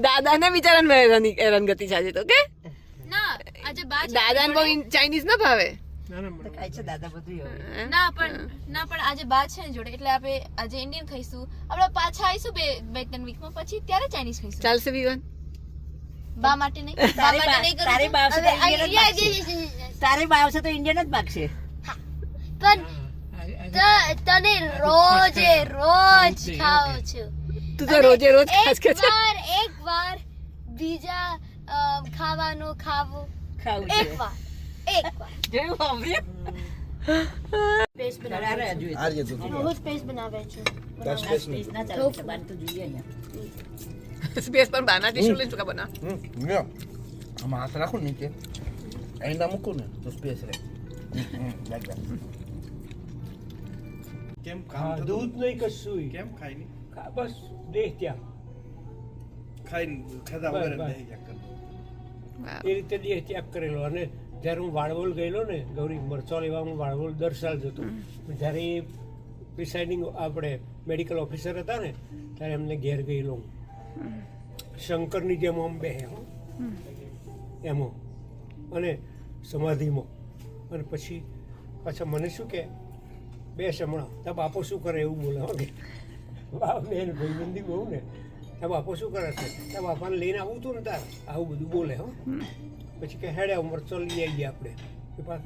દાદાને બિચારાને હેરાનગતિ છે તો કે ના આજે બા દાદાને બહુ ચાઇનીઝ ના ભાવે. ના પણ આજે બા છે ને જોડે એટલે આપણે આજે ઇન્ડિયન ખાઈશું. આપણે પાછા આવીશું બે 3 વીકમાં પછી ત્યારે ચાઇનીઝ ખાઈશું. ચાલશે વિવાન? બા માટે નહીં, બા માટે નહીં કરું. તારી બા આવશે તો ઇન્ડિયન જ ભાગશે. પણ તને રોજે રોજ ખાવ છું. તું તો રોજે રોજ ખાસ કે છે. એક વાર બીજા ખાવાનું ખાવું એક વાર જોયું હવે પેસ્ટ બનાવે છે. હું પેસ્ટ બનાવે છું. ના ચાલે બાન તો જોઈએ અહીંયા સ્પેસ પર બાના ટીશ્યુ લઈને ચૂકા બના. આમાં હાથ રાખો નીચે અહીં ના મૂકું ને તો સ્પેસ રહે. કેમ કામ દૂધ નહીં કશું કેમ ખાઈ નહીં બસ દેહ ત્યાં ખાઈ ખાધા વગર જ દહીં ક્યાંક કરવું. એ રીતે દેહ ત્યાગ કરેલો. અને જ્યારે હું વાળવોલ ગયેલો ને ગૌરી મરચો લેવા હું વાળવોલ દર સાલ જતો. જ્યારે એ પ્રિસાઇડિંગ આપણે મેડિકલ ઓફિસર હતા ને ત્યારે એમને ઘેર ગયેલો હું. શંકરની જેમ આમ બે એમાં અને સમાધિમાં. અને પછી પાછા મને શું કે બેસ હમણાં ત્યાં બાપો શું કરે એવું બોલે. હો કે બેન ભાઈબંધી બહુ ને ત્યાં બાપો શું કરે છે ત્યાં બાપાને લઈને આવું હતું ને તાર આવું બધું બોલે. હો પછી કે હેડે મરચો લઈ આવીએ આપણે. એ પાછ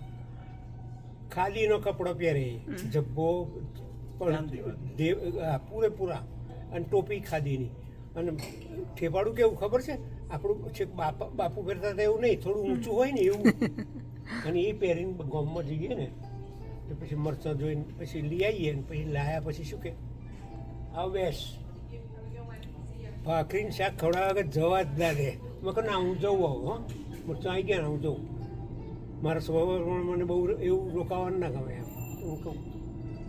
ખાદીનો કપડો પહેરે, જબ્બો પણ પૂરેપૂરા અને ટોપી ખાદીની. અને ઠેપાડું કેવું ખબર છે આપણું છેક બાપુ પહેરતા હતા એવું નહીં, થોડું ઊંચું હોય ને એવું. અને એ પહેરીને ગામમાં જઈએ ને તો પછી મરચાં જોઈને પછી લઈ આવીએ ને પછી લાયા પછી શું કે આવ બેસ ભાખરીને શાક ખવડાવવા આગળ જવા જ ના દે. મેં કહું ના હું જવું આવું. હા મરચાં આવી ગયા ને હું જઉં. મારા સ્વભાવ મને બહુ એવું રોકાવાનું ના ગમે એમ. હું કહું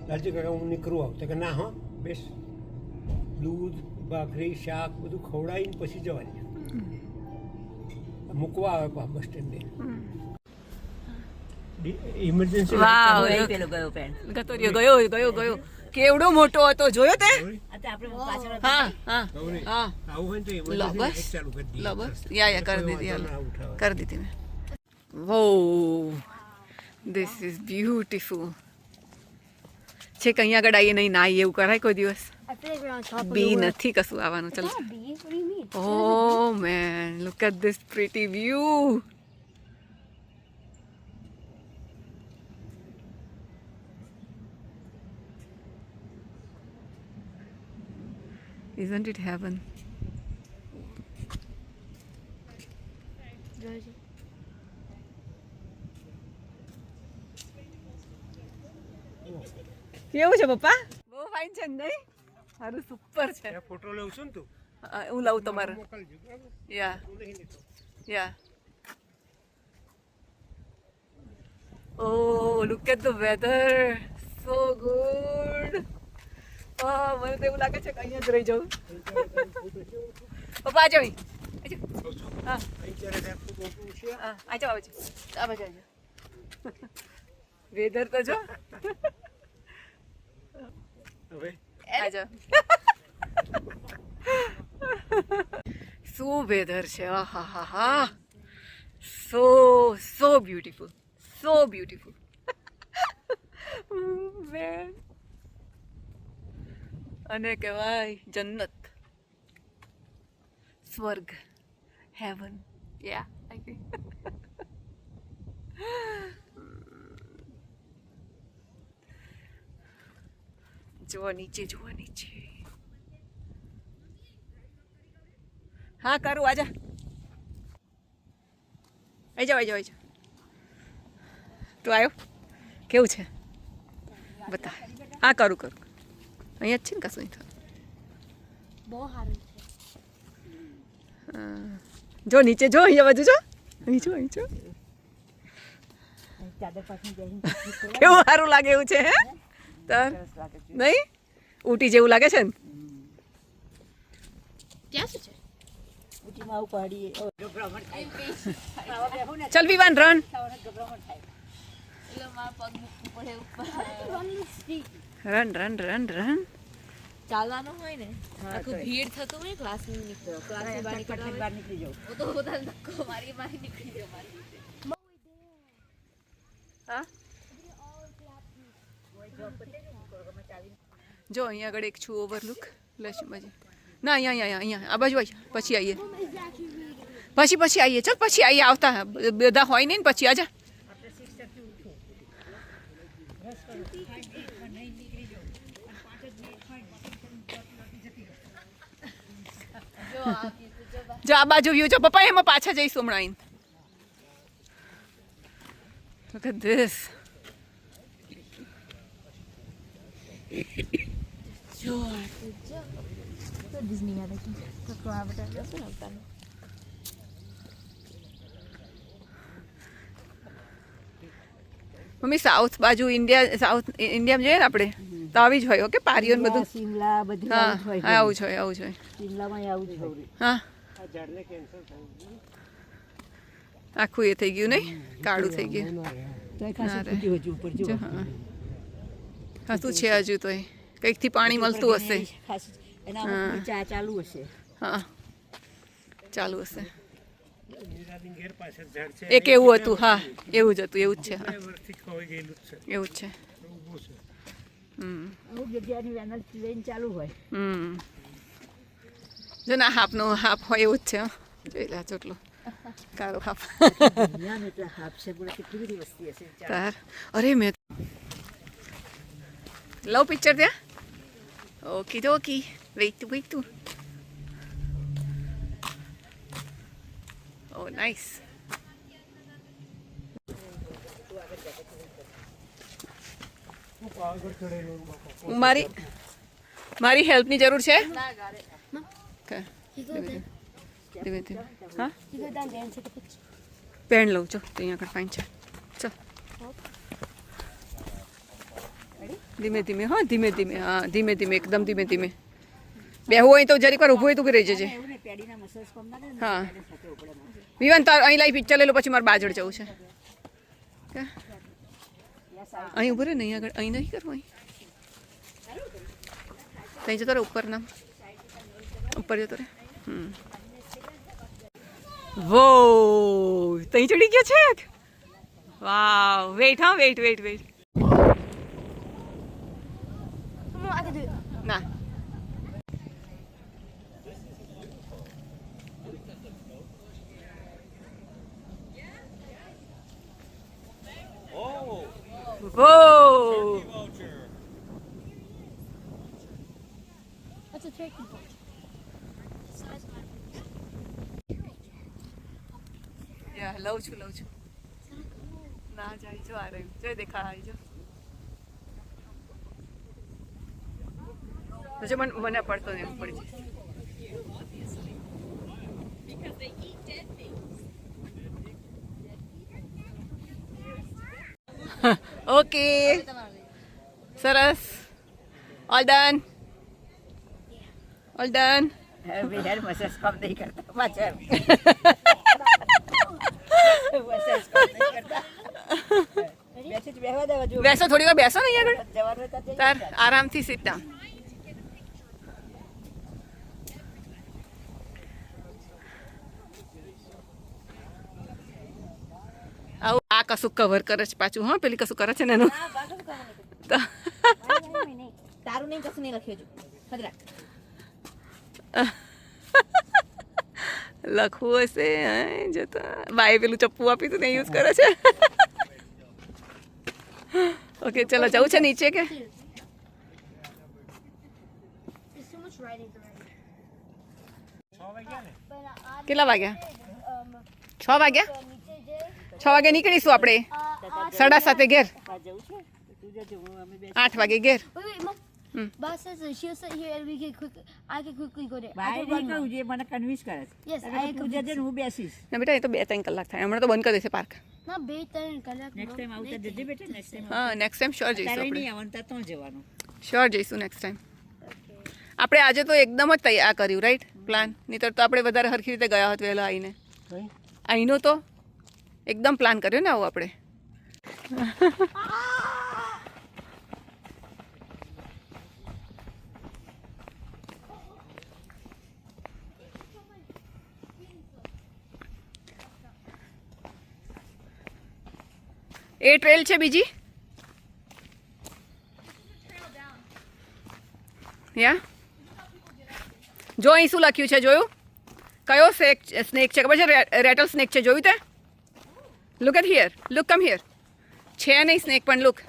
લાલજી કાકા હું નીકળું આવું તો કે ના હા બેસ. દૂધ ભાખરી શાક બધું ખવડાવીને પછી જવાની મૂકવા આવે બસ સ્ટેન્ડે. ઇમરજન્સી પેલો ગયો પેન્ટ ગયો કેવડો મોટો હતો જોયો તે? આપણે પાછળ હા હા હા આવું હોય તો લો બસ ચાલુ કરી દઈએ. લો બસ યા કરી દીધી હાલો કરી દીધી મેં. વો ધીસ ઇઝ બ્યુટીફુલ. છે કે અહીંયા આગળ આવીએ નહીં ના આવીએ એવું કરાય કોઈ દિવસ? બી નથી કશું આવવાનું. ચાલ oh man look at this pretty view. Isn't it heaven? કેવું છે પપ્પા? બહુ ફાઇન છે નહીં? સારું સુપર છે. ફોટો લઉં છું ને તું હું લઉં તમારે. મોકલજો બરાબર. યા યા. Oh, look at the weather. So good. મને તો એવું લાગે છે કે અહીંયા જ રહી જાઉં. પપ્પા આજો અહીં. હા હા આજો આવજો આ બાજુ આવજો. વેધર તો જો હવે આજો. શું વેધર છે. હા હા હા સો બ્યુટીફુલ સો બ્યુટીફુલ. અને કહેવાય જન્નત, સ્વર્ગ, હેવન. Yeah I think. જુઓ નીચે, જુઓ નીચે. હા કરું આજા. આઈ જાઓ આઈ જાઓ આઈ જાઓ. તું આવ્યો? કેવું છે બતા. હા કરું કરું. અહીંયા જ છે ને કશું નહીં થયું. બહુ સારું છે. જો નીચે જો, અહીંયા બાજુ જો, અહીં જો, અહીં જો. કેવું સારું લાગે એવું છે. હે તાર નહીં ઊટી જેવું લાગે છે ને? ત્યાં શું બાજુમાં આવું પહાડી ગભરામણ થાય ખાવા બેહું ને ચલ વિવાન રન ખાવાને ગભરામણ થાય એટલે મારા પગ મૂકવું પડે ઉપર રન રન રન રન ચાલવાનું હોય ને આખું ભીડ થતું હોય ક્લાસની નીકળો ક્લાસની બહાર નીકળવા બહાર નીકળી જાઉં હોય તો બધા ધક્કો મારી મારી નીકળી જાય મારી હા જો અહીંયા આગળ એક છું ઓવરલુક લક્ષ્મીબાજી ના અહીંયા અહીંયા આ બાજુ આવીએ પછી આવીએ પછી આવીએ ચાલ પછી આવીએ આવતા બધા હોય નહીં ને પછી આજા જો આ બાજુ વ્યૂ જો પપ્પા એમાં પાછા જઈશું હમણાં આવીને Look at this. તો ડિઝની યાદ હતી તો આ બધા જશું ને આવતા મમ્મી સાઉથ બાજુ સાઉથ ઇન્ડિયામાં જોઈએ ને આપણે તો આવી જ હોય ઓકે પારીઓ ને બધું શિમલા બધું હા આવું જ હોય આવું જ હોય આવું જ હોય શિમલામાં આવું જ હોય હા આ ઝાડને કેન્સર થયું આખું એ થઈ ગયું નહીં કાળું થઈ ગયું તો ખાસું ફૂટ્યું હજુ ઉપર જો હા હા શું છે હજુ તો કંઈકથી પાણી મળતું હશે ખાસું એના ઉપર ચા ચાલુ હશે હા ચાલુ હશે નિરાલીન ઘેર પાછળ ઝાડ છે એક એવું હતું હા એવું જ હતું એવું જ છે હા બે વર્ષથી ખોવાઈ ગયેલું જ છે એવું જ છે ઊભું છે અમુક જગ્યાની વેનલ ટ્રેન ચાલુ હોય જો ના હાફનો હાફ હોય એવું જ છે હો. જોઈ લે ચોટલો કાળો હાફ દુનિયામાં એટલા હાફ છે બોલે કેટલી બધી વસ્તી હશે તાર અરે મેં લવ પિક્ચર ત્યાં ઓકી ડોકી વેઇટ તું ઓ નાઇસ હું પાવાગઢ ચડેલો બાપા મારી હેલ્પની જરૂર છે કે? ધીમે ધીમે હા પેન લઉં છો તો અહીંયા આગળ ફાઇન છે ચલ ધીમે ધીમે હા ધીમે ધીમે હા ધીમે ધીમે એકદમ ધીમે ધીમે બેહવું હોય તો જરીક વાર ઊભું હોય તો રહી જજે એવું ને પેડીના મસાજ કોમના ને હા સાથે ઉપડે વિવાન તાર અહીં લાઈ પિક્ચર લઈ લો પછી મારે બાજળ જવું છે કે અહીં ઊભું રહે ને અહીં આગળ અહીં નહીં કરવું અહીં ત્યાં જતો રહે ઉપર નામ ઉપર જતો રહે વો ત્યાં ચડી ગયો છે વાવ વેઇટ હા વેઇટ ના Whoa! That's a turkey boat. Yeah, લઉં છું ના જાય જો આ રહ્યું જો દેખાય જો તો જો મને પડતો ને એમ પડી જાય ઓકે સરસ ઓલ ડન હેર મસાજ કામ નહીં કરતા પાછળ મસાજ કામ નહીં કરતા બેસી જ બેહવા દેવા જો બેસો થોડી વાર બેસો ને અહીંયા આગળ જવાનું હતા તે તાર આરામથી સીટ ડાઉન આવું આ કશું કવર કરે છે પાછું હા પેલી કશું કરે છે ને એનું તારું નહીં કશું નહીં લખ્યું હજુ લખવું હશે જતા બાય પેલું ચપ્પુ આપી તું ને યુઝ કરે છે ઓકે ચલો જવું છે નીચે કે કેટલા વાગ્યા 6 વાગ્યા 6 વાગે નીકળીશું આપણે 7:30 ઘેર જવું છે તું જજો હું અમે બે 8 વાગે ઘેર Wait, Mom. Boss says that she'll sit here and we can I can quickly go there. I by can run નહીં now. કહું જે મને કન્વિન્સ કરે છે Yes, અગર I તું જજે ને હું બેસીશ ના બેટા એ તો 2-3 કલાક થાય હમણાં તો બંધ કરી દેશે park Not better than Kalak. Next time આવતા જજે બેટા નેક્સ્ટ ટાઈમ હા નેક્સ્ટ ટાઈમ શ્યોર જઈશું તારે આપણે નહીં આવવાનું ત્યાં તો જવાનું શ્યોર જઈશું નેક્સ્ટ ટાઈમ આપણે આજે તો એકદમ જ તૈયાર કર્યું રાઈટ પ્લાન નહીંતર તો આપણે વધારે હરખી રીતે ગયા હોત વહેલા આવીને કઈ અહીંનો તો એકદમ પ્લાન કર્યો ને આવું આપણે એ ટ્રેલ છે બીજી યા જો અહીં શું લખ્યું છે જોયું કયો સ્નેક છે ખબર છે રેટલ સ્નેક છે જોયું તે look at here look come here છે નહીં સ્નેક પણ look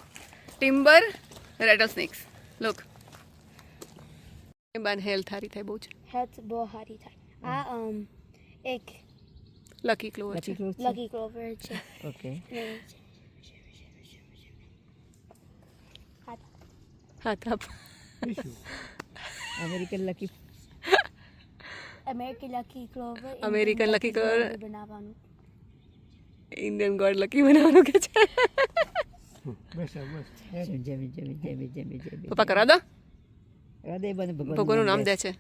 timber rattlesnakes look બાન હેલ્થ સારી થાય બહુ જ હેલ્થ બહુ સારી થાય આ એક લકી ક્લોવર છે લકી ક્લોવર છે ઓકે હાથ આપ American lucky American lucky Clover American lucky clover. બનાવવાનું ઇન્ડિયન ગોડ લકી બનાવવાનું કે છે બસ બસ જમી જમી જમી જમી જમી પપ્પા કરા દો હૃદય બને ભગવાનનું નામ દે છે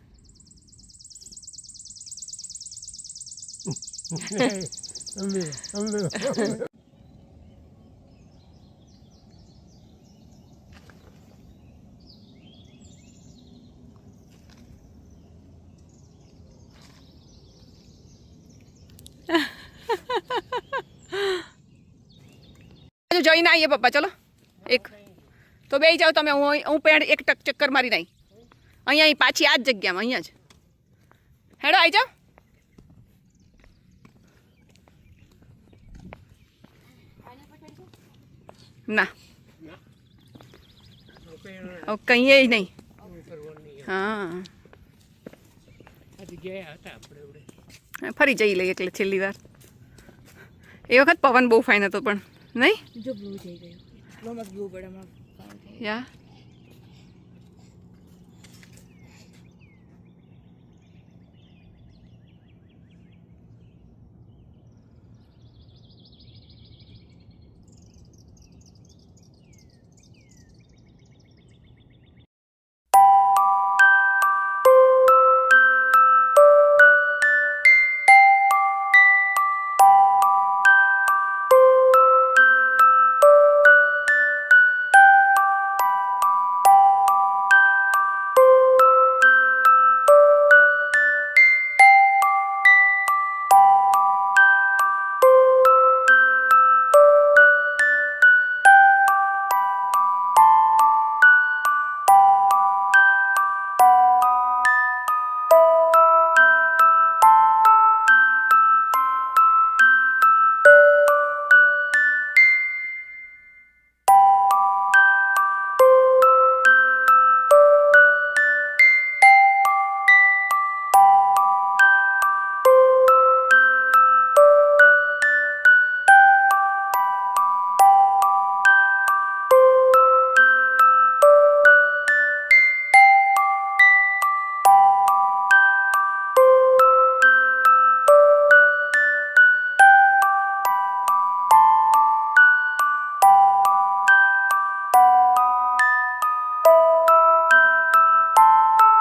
જઈને આવીએ પપ્પા ચલો એક તો બે જાઓ તમે હું પેડ એક ટક ચક્કર મારી નાઈ અહીંયા પાછી આ જ જગ્યામાં અહીંયા જ હેડો આવી જાઓ ના કહીએ નહીં હા આજે ગયા હતા આપણે એવડે ફરી જઈ લઈએ એટલે છેલ્લી વાર એ વખત પવન બહુ ફાઇન હતો પણ નહીં જો બ્લુ થઈ ગયું બહુ મત બ્લુ પડે યા